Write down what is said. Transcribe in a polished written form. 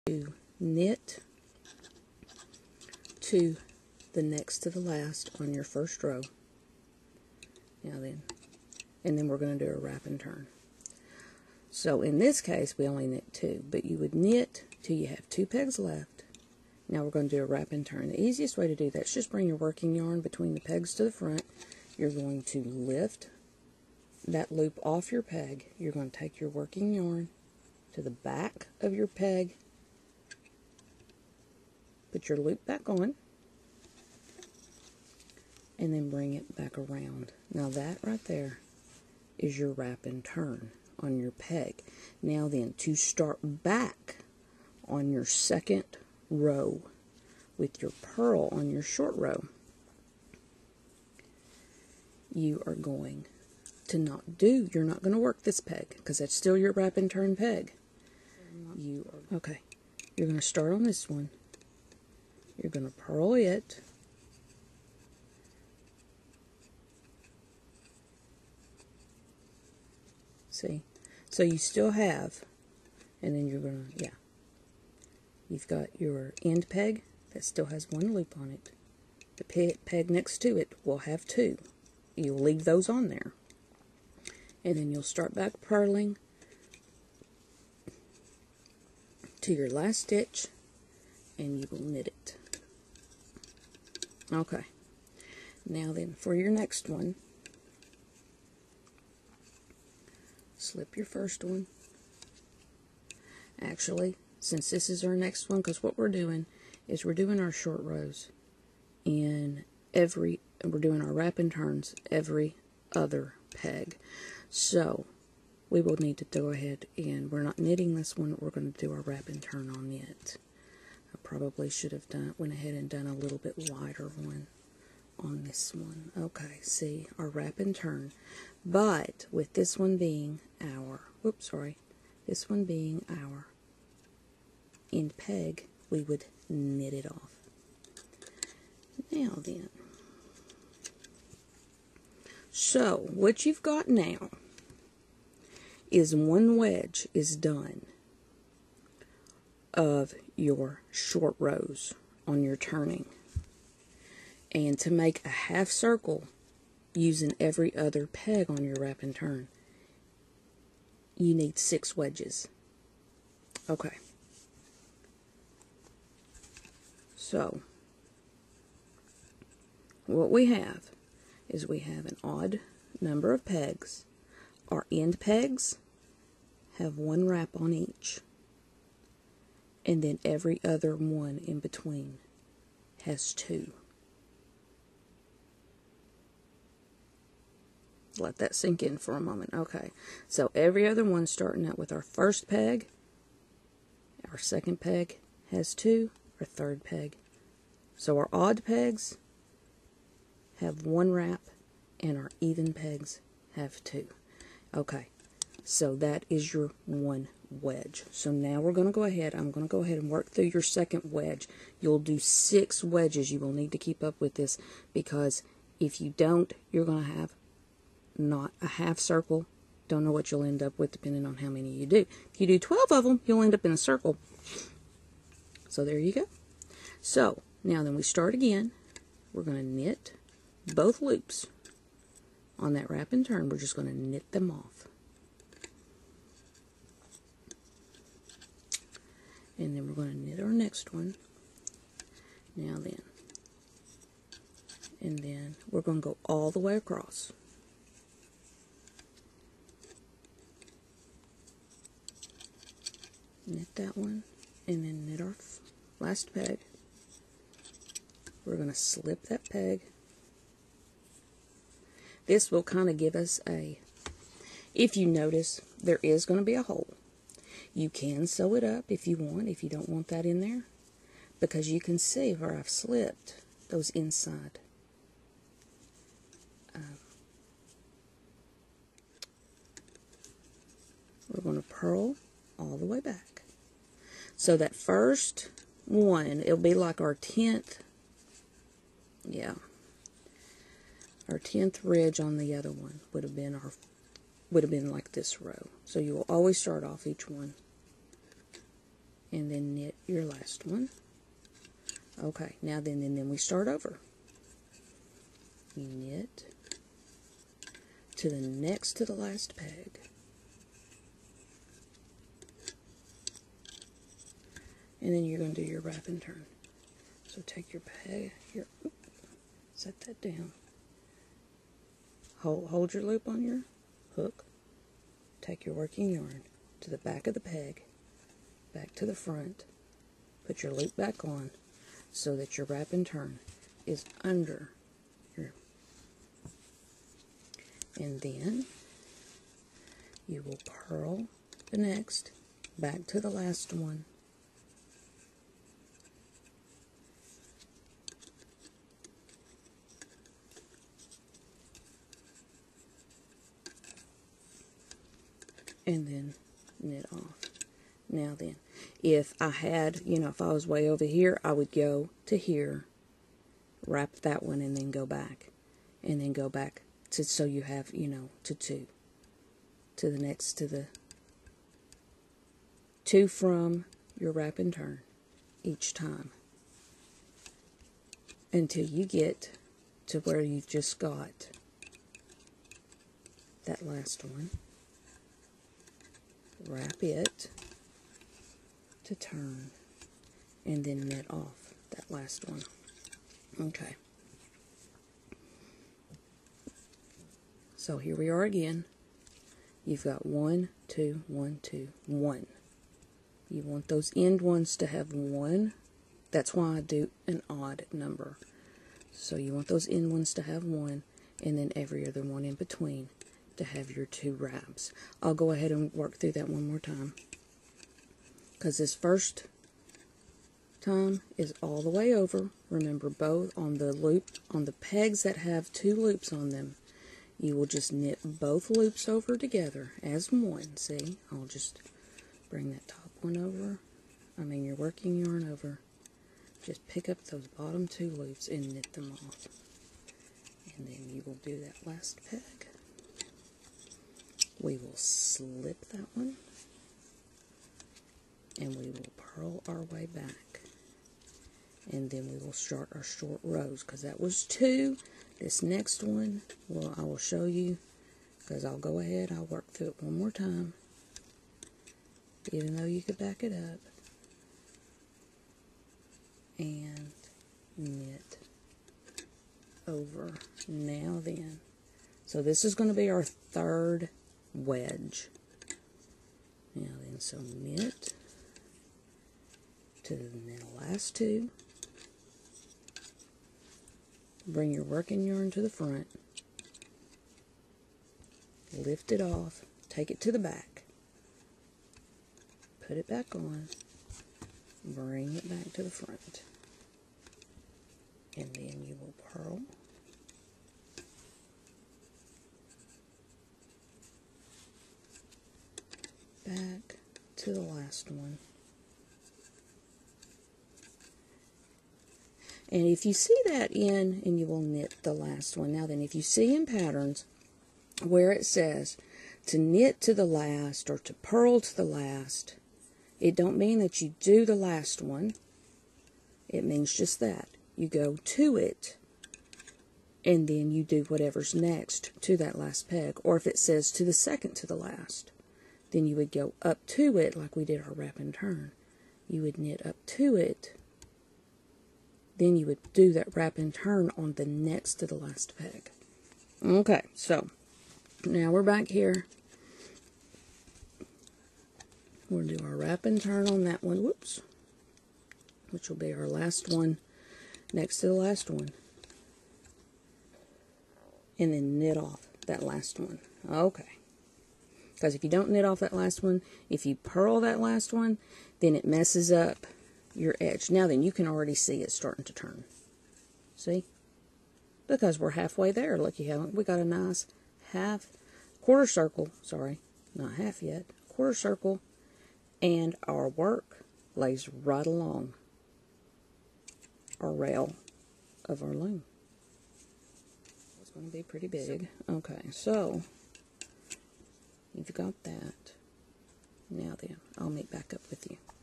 to knit to the next to the last on your first row. Now then, and then we're going to do a wrap and turn. So in this case, we only knit 2, but you would knit till you have 2 pegs left. Now we're going to do a wrap and turn. The easiest way to do that is just bring your working yarn between the pegs to the front. You're going to lift that loop off your peg. You're going to take your working yarn to the back of your peg, put your loop back on, and then bring it back around. Now that right there is your wrap and turn on your peg. Now then, to start back on your second row with your purl on your short row, you are going to you're not going to work this peg because that's still your wrap and turn peg. Okay, you're going to start on this one. You're going to purl it. See? So you still have, and then you're going to, you've got your end peg that still has 1 loop on it. The peg next to it will have 2. You'll leave those on there. And then you'll start back purling to your last stitch, and you will knit it. Okay. Now then, for your next one, slip your first one. Actually, since this is our next one, because what we're doing is we're doing our short rows we're doing our wrap and turns every other peg. So we will need to go ahead, and we're not knitting this one, we're going to do our wrap and turn on it. I probably should have went ahead and done a little bit wider one on this one. Okay, see, our wrap and turn. But with this one being our, this one being our end peg, we would knit it off. Now then, so what you've got now is 1 wedge is done of your short rows on your turning. And to make a half circle using every other peg on your wrap and turn, you need 6 wedges. Okay. So, what we have is we have an odd number of pegs. Our end pegs have 1 wrap on each. And then every other one in between has 2. Let that sink in for a moment. Okay, so every other one starting out with our first peg, our second peg has 2, our third peg. So our odd pegs have 1 wrap, and our even pegs have 2. Okay, so that is your 1 wedge. So now we're going to go ahead, I'm going to go ahead and work through your second wedge. You'll do 6 wedges. You will need to keep up with this, because if you don't, you're going to have not a half circle. Don't know what you'll end up with depending on how many you do. If you do 12 of them, you'll end up in a circle. So there you go. So now then we start again. We're going to knit both loops on that wrap and turn. We're just going to knit them off. And then we're going to knit our next one. Now then. And then we're going to go all the way across. Knit that one, and then knit our last peg. We're going to slip that peg. This will kind of give us if you notice, there is going to be a hole. You can sew it up if you want, if you don't want that in there, because you can see where I've slipped those inside. We're going to purl all the way back. So that first one, it'll be like our 10th, our 10th ridge on the other one would have been like this row. So you will always start off each one and then knit your last one. Okay, now then we start over. You knit to the next to the last peg, and then you're going to do your wrap and turn. So take your peg here, set that down, hold your loop on your hook, take your working yarn to the back of the peg, back to the front, put your loop back on so that your wrap and turn is under your, and then you will purl the next back to the last one, and then knit off. Now then, if I had, if I was way over here, I would go to here, wrap that one, and then go back. And then go back to, so you have, to 2. To the next, to the 2 from your wrap and turn each time. Until you get to where you've just got that last one. Wrap it to turn, and then knit off that last one. Okay. So here we are again. You've got 1, 2, 1, 2, 1. You want those end ones to have 1. That's why I do an odd number. So you want those end ones to have 1, and then every other one in between to have your 2 wraps. I'll go ahead and work through that one more time, because this first time is all the way over. Remember, both on the loop, on the pegs that have 2 loops on them, you will just knit both loops over together as one. See, I'll just bring that top one over, your working yarn over, just pick up those bottom 2 loops and knit them off, and then you will do that last peg. We will slip that one, and we will purl our way back, and then we will start our short rows, because that was 2. This next one, I will show you, because I'll go ahead, I'll work through it one more time, even though you could back it up, and knit over. Now then, so this is going to be our 3rd wedge. Now then, so knit to the last 2, bring your working yarn to the front, lift it off, take it to the back, put it back on, bring it back to the front, and then you will purl back to the last one. And if you see that in, and you will knit the last one. Now then, if you see in patterns where it says to knit to the last or to purl to the last, it don't mean that you do the last one. It means just that. You go to it, and then you do whatever's next to that last peg. Or if it says to the second to the last, then you would go up to it like we did our wrap and turn. You would knit up to it, then you would do that wrap and turn on the next to the last peg. Okay, so now we're back here. We'll do our wrap and turn on that one, whoops, which will be our last one next to the last one, and then knit off that last one. Okay, because if you don't knit off that last one, if you purl that last one, then it messes up your edge. Now then, you can already see it starting to turn. See? Because we're halfway there. Look, we got a nice quarter circle, sorry, not half yet, quarter circle, and our work lays right along our rail of our loom. It's going to be pretty big. Okay, so you've got that. Now then, I'll meet back up with you.